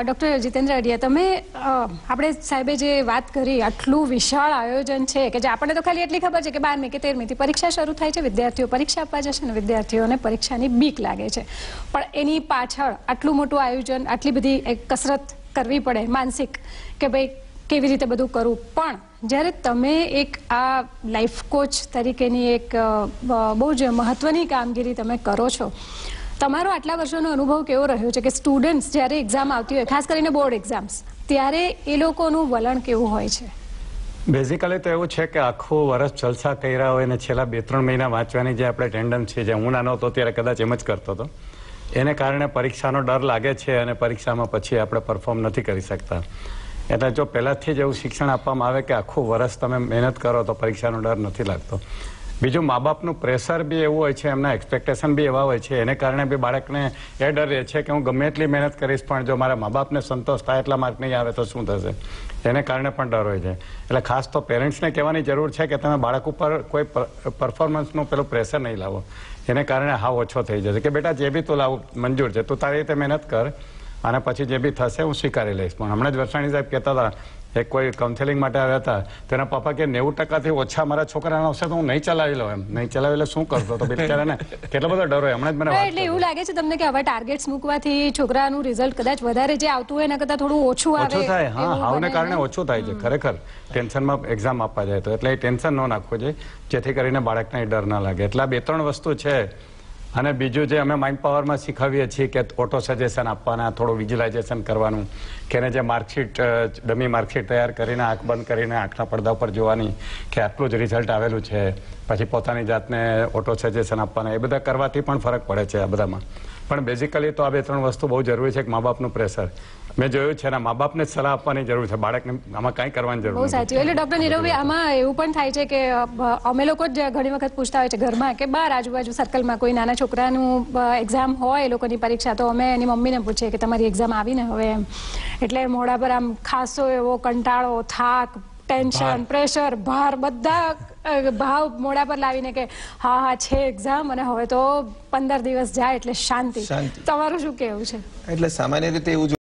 Doctor Jitendra અડિયા, તમે આપણે સાહેબે જે વાત કરી, આટલું વિશાળ આયોજન છે કે જે આપણને તો ખાલી એટલી ખબર છે કે 12મી કે 13મી થી પરીક્ષા શરૂ થાય છે, વિદ્યાર્થીઓ પરીક્ષા આપવા જશે અને વિદ્યાર્થીઓને પરીક્ષાની બીક લાગે છે, પણ એની પાછળ આટલું મોટું આયોજન, આટલી બધી એક કસરત કરવી પડે માનસિક કે ભાઈ કેવી રીતે બધું કરવું. પણ જ્યારે તમે એક આ લાઈફ કોચ તરીકેની એક બહુ જ મહત્વની કામગીરી તમે કરો છો, તમારો આટલા વર્ષોનો અનુભવ કેવો રહ્યો છે કે સ્ટુડન્ટ્સ જ્યારે એક્ઝામ આવતી હોય, ખાસ કરીને બોર્ડ એક્ઝામ્સ, ત્યારે એ લોકોનું વલણ કેવું હોય છે? બેઝિકલી તો એવું છે કે આખું વર્ષ જલસા કર્યા હોય અને છેલ્લા 2-3 મહિના વાંચવાની જે આપણે ટેન્ડન્સ છે, જે હું નાનો હતો ત્યારે કદાચ એમ જ કરતો હતો, એને કારણે પરીક્ષાનો ડર લાગે છે અને પરીક્ષામાં પછી આપણે પરફોર્મ નથી કરી શકતા. એટલે જો પહેલાંથી જ એવું શિક્ષણ આપવામાં આવે કે આખું વર્ષ તમે મહેનત કરો તો પરીક્ષાનો ડર નથી લાગતો. બીજું, મા બાપનું પ્રેશર બી એવું હોય છે, એમના એક્સપેક્ટેશન બી એવા હોય છે, એને કારણે બી બાળકને એ ડર રહે છે કે હું ગમે એટલી મહેનત કરીશ પણ જો મારા મા બાપને સંતોષ થાય એટલા માર્ક નહીં આવે તો શું થશે, એને કારણે પણ ડર હોય છે. એટલે ખાસ તો પેરેન્ટ્સને કહેવાની જરૂર છે કે તમે બાળક ઉપર કોઈ પરફોર્મન્સનું પેલું પ્રેશર નહીં લાવો, એને કારણે હાવ ઓછો થઈ જશે કે બેટા જે બી તું લાવું મંજૂર છે, તું તારી રીતે મહેનત કર અને પછી જે બી થશે હું સ્વીકારી લઈશ. પણ હમણાં જ વરસાણી સાહેબ કહેતા હતા, એક કોઈ કાઉન્સેલિંગ માટે આવ્યા હતા, તેના પપ્પા કે 90% ઓછા મારા છોકરાને આવશે તો હું નહીં ચલાવી લઉં. એમ નહીં ચલાવી એટલે શું કરતો તો બિચારાને કેટલો બધો ડર હોય. હમણાં જ મને એટલે એવું લાગે છે તમને કે હવે ટાર્ગેટ્સ મૂકવાથી છોકરાનું રિઝલ્ટ કદાચ વધારે જે આવતું હોય એના કરતાં થોડું ઓછું થાય. હા, હાવને કારણે ઓછું થાય છે ખરેખર ટેન્શનમાં એક્ઝામ આપવા જાય તો. એટલે એ ટેન્શન ન નાખવું જોઈએ જેથી કરીને બાળકને ડર ના લાગે. એટલે 2-3 વસ્તુ છે. અને બીજું જે અમે માઇન્ડ પાવરમાં શીખવીએ છીએ કે ઓટો સજેશન આપવાના, થોડું વિઝ્યુલાઇઝેશન કરવાનું, કે એને જે માર્કશીટ ડમી માર્કશીટ તૈયાર કરીને આંખ બંધ કરીને આંખના પડદા ઉપર જોવાની કે આટલું જ રિઝલ્ટ આવેલું છે, પછી પોતાની જાતને ઓટો સજેશન આપવાના, એ બધા કરવાથી પણ ફરક પડે છે આ બધામાં. પણ બેઝિકલી તો આ 2-3 વસ્તુ બહુ જરૂરી છે કે મા બાપનું પ્રેશર મેં જોયું છે ને મા બાપને જ સલાહ આપવાની જરૂર છે, બાળકને આમાં કંઈ કરવાની જરૂર નથી. બહુ સાચું. એટલે ડોક્ટર નીરવભાઈ, આમાં એવું પણ થાય છે કે અમે લોકો જ ઘણી વખત પૂછતા હોય છે ઘરમાં કે બહાર આજુબાજુ સર્કલમાં કોઈ નાના છોકરાનું એક્ઝામ હોય, એ લોકોની પરીક્ષા, તો અમે એની મમ્મીને પૂછીએ કે તમારી એક્ઝામ આવીને હવે એમ, એટલે મોઢા પર આમ ખાસો એવો કંટાળો, થાક, ટેન્શન, પ્રેશર, ભાર, બધા ભાવ મોઢા પર લાવીને કે હા હા છે એક્ઝામ અને હવે તો 15 દિવસ જાય એટલે શાંતિ. તમારું શું કહેવું છે? એટલે સામાન્ય રીતે એવું